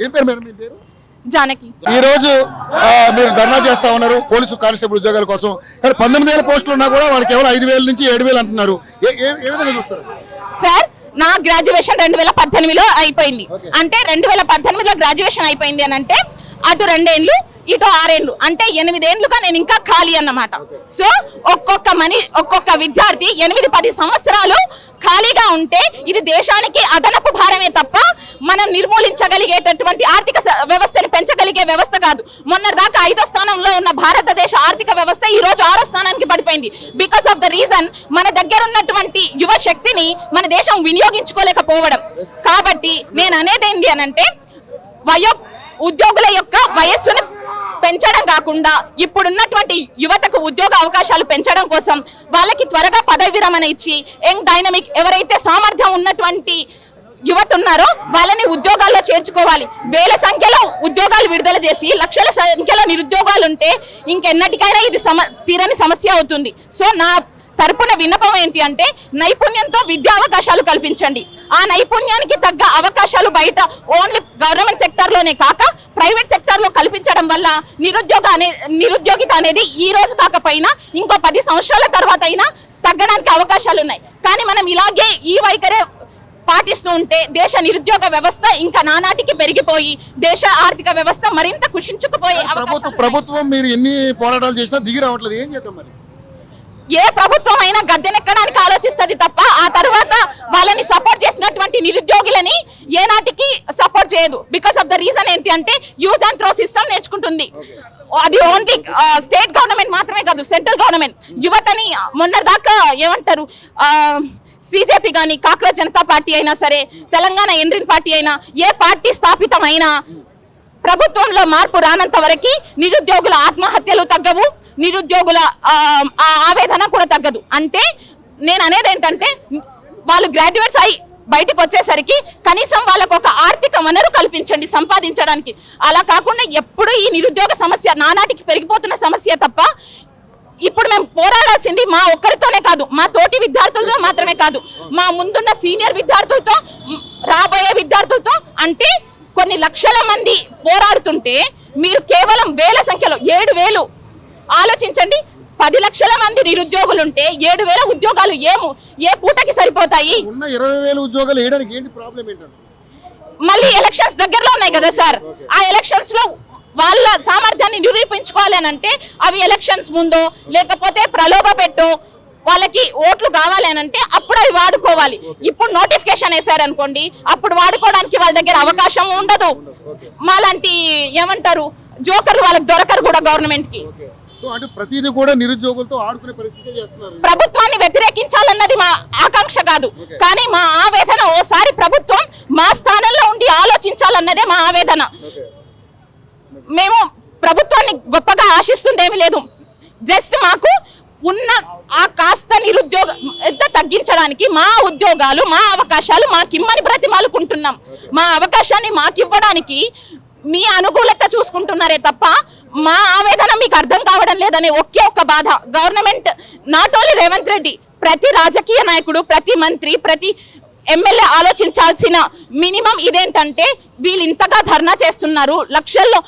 ఏం పేరు మేడం మీ పేరు? జానకి. ఈ రోజు మీరు ధర్నా చేస్తా ఉన్నారు పోలీసు కానిస్టేబుల్ ఉద్యోగాల కోసం. కానీ 19,000 పోస్టులు ఉన్నా కూడా వాళ్ళకి కేవలం 5,000 నుంచి 7,000 అంటున్నారు. ఏ విధంగా చూస్తారు సార్? నా గ్రాడ్యుయేషన్ 2018లో అయిపోయింది. అంటే 2018లో గ్రాడ్యుయేషన్ అయిపోయింది అని అంటే అటు 2 ఏళ్ళు ఇటు 6 ఏళ్ళు అంటే 8 ఏళ్ళుగా నేను ఇంకా ఖాళీ అన్నమాట. సో ఒక్కొక్క విద్యార్థి 8-10 సంవత్సరాలు ఖాళీగా ఉంటే ఇది దేశానికి అదనపు భారమే తప్ప మనం నిర్మూలించగలిగేటటువంటి ఆర్థిక వ్యవస్థని పెంచగలిగే వ్యవస్థ కాదు. మొన్నటిదాకా 5వ స్థానంలో ఉన్న భారతదేశ ఆర్థిక వ్యవస్థ ఈ రోజు 6వ స్థానానికి పడిపోయింది. బికాస్ ఆఫ్ ద రీజన్ మన దగ్గర ఉన్నటువంటి యువ శక్తిని మన దేశం వినియోగించుకోలేకపోవడం. కాబట్టి నేను అనేది ఏంటి అనంటే ఉద్యోగుల యొక్క వయస్సును పెంచడం కాకుండా ఇప్పుడున్నటువంటి యువతకు ఉద్యోగ అవకాశాలు పెంచడం కోసం వాళ్ళకి త్వరగా పదవి విరమణ ఇచ్చి యంగ్ డైనమిక్ ఎవరైతే సామర్థ్యం ఉన్నటువంటి యువత ఉన్నారో వాళ్ళని ఉద్యోగాల్లో చేర్చుకోవాలి. వేల సంఖ్యలో ఉద్యోగాలు విడుదల చేసి లక్షల సంఖ్యలో నిరుద్యోగాలు ఉంటే ఇంకెన్నటికైనా ఇది తీరని సమస్య అవుతుంది. సో నా తరపున విన్నపం ఏంటి అంటే నైపుణ్యంతో విద్యా అవకాశాలు కల్పించండి. ఆ నైపుణ్యానికి తగ్గ అవకాశాలు బయట ఓన్లీ గవర్నమెంట్ సెక్టార్లోనే కాక ప్రైవేట్ సెక్టార్లో కల్పించడం వల్ల నిరుద్యోగిత అనేది ఈ రోజు కాకపోయినా ఇంకో 10 సంవత్సరాల తర్వాత అయినా తగ్గడానికి అవకాశాలు ఉన్నాయి. కానీ మనం ఇలాగే ఈ వైఖరే పాటిస్తూ ఉంటే దేశ నిరుద్యోగ వ్యవస్థ ఇంకా నానాటికి పెరిగిపోయి దేశ ఆర్థిక వ్యవస్థ మరింత కుషించుకుపోయే ప్రభుత్వం మీరు ఎన్ని పోరాటాలు చేసినా దిగి రావట్లేదు. ఏం చేద్దాం మరి? ఏ ప్రభుత్వం అయినా గద్దెనెక్కడానికి ఆలోచిస్తుంది తప్ప ఆ తర్వాత వాళ్ళని సపోర్ట్ చేసినటువంటి నిరుద్యోగులని ఏనాటికి సపోర్ట్ చేయదు. బికాస్ ఆఫ్ ద రీజన్ ఏంటి అంటే యూజ్ అండ్ త్రో సిస్టమ్ నేర్చుకుంటుంది. అది ఓన్లీ స్టేట్ గవర్నమెంట్ మాత్రమే కాదు, సెంట్రల్ గవర్నమెంట్ యువతని మొన్నటిదాకా ఏమంటారు సిజేపీ కానీ కాక్రోచ్ జనతా పార్టీ అయినా సరే తెలంగాణ ఎండ్రిన్ పార్టీ అయినా ఏ పార్టీ స్థాపితమైనా ప్రభుత్వంలో మార్పు రానంత వరకు నిరుద్యోగుల ఆత్మహత్యలు తగ్గవు, నిరుద్యోగుల ఆవేదన కూడా తగ్గదు. అంటే నేను అనేది ఏంటంటే వాళ్ళు గ్రాడ్యుయేట్స్ అయి బయటకు వచ్చేసరికి కనీసం వాళ్ళకు ఒక ఆర్థిక వనరు కల్పించండి సంపాదించడానికి. అలా కాకుండా ఎప్పుడు ఈ నిరుద్యోగ సమస్య నానాటికి పెరిగిపోతున్న సమస్య తప్ప ఇప్పుడు మేము పోరాడాల్సింది మా ఒక్కరితోనే కాదు, మా తోటి విద్యార్థులతో మాత్రమే కాదు, మా ముందున్న సీనియర్ విద్యార్థులతో రాబోయే విద్యార్థులతో. అంటే కొన్ని లక్షల మంది పోరాడుతుంటే మీరు కేవలం వేల సంఖ్యలో 7,000 ఆలోచించండి. 10 లక్షల మంది నిరుద్యోగులుంటే 7,000 ఉద్యోగాలు ఏ పూటకి సరిపోతాయి? ఉన్న 20,000 ఉద్యోగాలు వేయడానికి ఏంటి ప్రాబ్లం ఏంటంటే మళ్ళీ ఎలక్షన్స్ దగ్గరలో ఉన్నాయి కదా సార్. ఆ ఎలక్షన్స్ లో వాళ్ళ సామర్థ్యాన్ని నిరూపించుకోవాలి అని అంటే అవి ఎలక్షన్స్ ముందో లేకపోతే ప్రలోభ పెట్టో వాళ్ళకి ఓట్లు కావాలి అని అంటే అప్పుడు అవి వాడుకోవాలి. ఇప్పుడు నోటిఫికేషన్ వేసారనుకోండి అప్పుడు వాడుకోవడానికి వాళ్ళ దగ్గర అవకాశం ఉండదు. మాలాంటి ఏమంటారు జోకర్లు వాళ్ళకి దొరకరు కూడా గవర్నమెంట్ కి. ప్రతిదీ కూడా నిరుద్యోగులతో ఆడుకునే పరిస్థితి చేస్తున్నారు. ప్రభుత్వాన్ని వ్యతిరేకించాలన్నది మా ఆకాంక్ష కాదు, కానీ మా ఆవేదన ఓసారి ప్రభుత్వం మా స్థానంలో ఉండి ఆలోచించాలన్నదే మా ఆవేదన. మేము ప్రభుత్వాన్ని గొప్పగా ఆశిస్తుందేమీ లేదు. జస్ట్ మాకు ఉన్న ఆ కాస్త నిరుద్యోగ తగ్గించడానికి మా ఉద్యోగాలు మా అవకాశాలు మాకిమ్మని బ్రతిమాలుకుంటున్నాం. మా అవకాశాన్ని మాకివ్వడానికి మీ అనుకూలత చూసుకుంటున్నారే తప్ప మా ఆవేదన మీకు అర్థం కావడం లేదనే ఒకే ఒక్క బాధ. Government not only Revanth Reddy, ప్రతి రాజకీయ నాయకుడు, ప్రతి మంత్రి, ప్రతి ఎమ్మెల్యే ఆలోచించాల్సిన మినిమం ఇదేంటంటే వీళ్ళు ఇంతగా ధర్నా చేస్తున్నారు లక్షల్లో.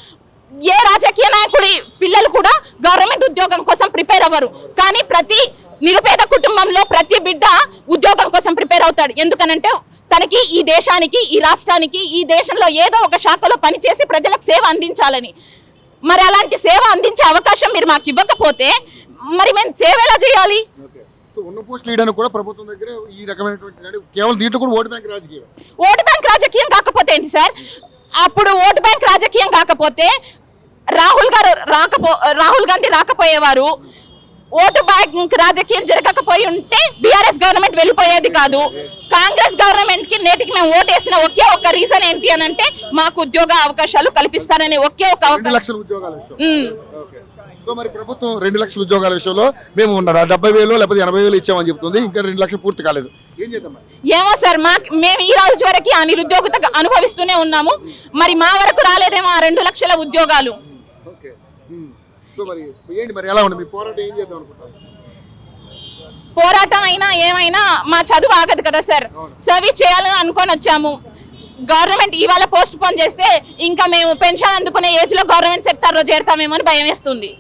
ఏ రాజకీయ నాయకుడి పిల్లలు కూడా గవర్నమెంట్ ఉద్యోగం కోసం ప్రిపేర్ అవ్వరు, కానీ ప్రతి నిరుపేద కుటుంబంలో ప్రతి బిడ్డ ఉద్యోగం కోసం ప్రిపేర్ అవుతాడు. ఎందుకనంటే తనకి ఈ దేశానికి, ఈ రాష్ట్రానికి, ఈ దేశంలో ఏదో ఒక శాఖలో పనిచేసి ప్రజలకు సేవ అందించాలని. మరి అలాంటి సేవ అందించే అవకాశం మీరు మాకు ఇవ్వకపోతే మరి మేము సేవ ఎలా చేయాలి? ఉన్న పోస్టులు వేయడానికి కూడా ప్రభుత్వం దగ్గర ఈ రకమైనటువంటి కేవలం దీంట్లో కూడా ఓటు బ్యాంక్ రాజకీయం. ఓటు బ్యాంక్ రాజకీయం కాకపోతే ఏంటి సార్? అప్పుడు ఓటు బ్యాంక్ రాజకీయం కాకపోతే రాహుల్ గాంధీ రాకపోయేవారు. ఓటు బ్యాంక్ రాజకీయం జరగకపోయి ఉంటే బీఆర్ఎస్ గవర్నమెంట్ వెళ్ళిపోయేది కాదు. కాంగ్రెస్ గవర్నమెంట్ కి నేటికి మేము ఓటేసిన ఒకే ఒక్క రీజన్ ఏంటి అని అంటే మాకు ఉద్యోగ అవకాశాలు కల్పిస్తారనే ఒకే ఒక 2 లక్షల ఉద్యోగాల విషయం. సో మరి ప్రభుత్వం 2 లక్షల ఉద్యోగాల విషయంలో మేము 70,000 లేకపోతే 80,000 ఇచ్చామని చెప్తుంది. ఇంకా 2 లక్షలు పూర్తి కాలేదు. ఏం చేద్దాం? ఏమో సార్, మేము ఈ రోజు వరకు ఆ నిరుద్యోగిత అనుభవిస్తూనే ఉన్నాము. మరి మా వరకు రాలేదేమో ఆ 2 లక్షల ఉద్యోగాలు. పోరాటం అయినా ఏమైనా మా చదువు ఆగదు కదా సార్. సర్వీస్ చేయాలని అనుకొని వచ్చాము. గవర్నమెంట్ ఇవాళ పోస్ట్ పోన్ చేస్తే ఇంకా మేము పెన్షన్ అందుకునే ఏజ్ లో గవర్నమెంట్ సెక్టార్ లో చేరతామేమో అని భయం వేస్తుంది.